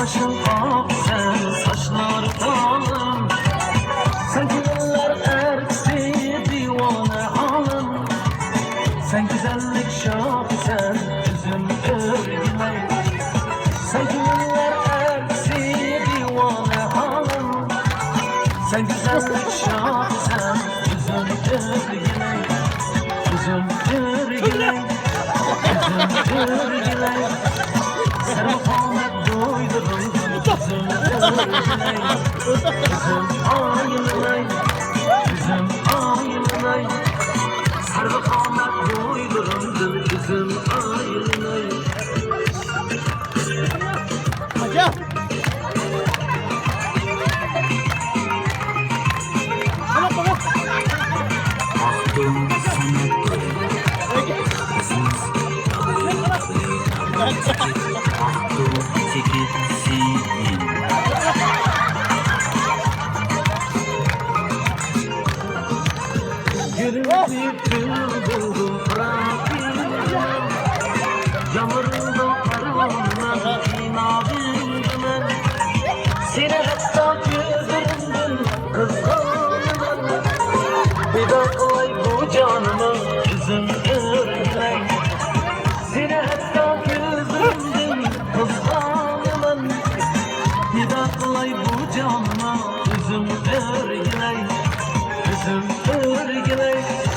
başın ak, sen saçlar kalın. Sen güzeller erksi divane alın. Sen güzellik şah, sen üzüm örgüler. Sen güzeller erksi divane alın. Sen güzellik şah, sen üzüm örgüler. Üzüm örgüler, üzüm örgüler. Serhamet doydurun, üzüm örgüler. Üzüm ayınlay, üzüm ayınlay. Serhamet doydurun, üzüm ayınlay. Hocam. Bak bak. Aklım sana aklım çekilsin. Gülüm bir buldum bırakayım. Yağmurda arımdan inadım ben. Seni hatta gözlerimden kıskandım. Bir daha koy bu canıma üzüm örgüler. Seni hatta gözlerimden kıskandım. Bir daha koy bu canıma üzüm örgüler. Üzüm örgüler.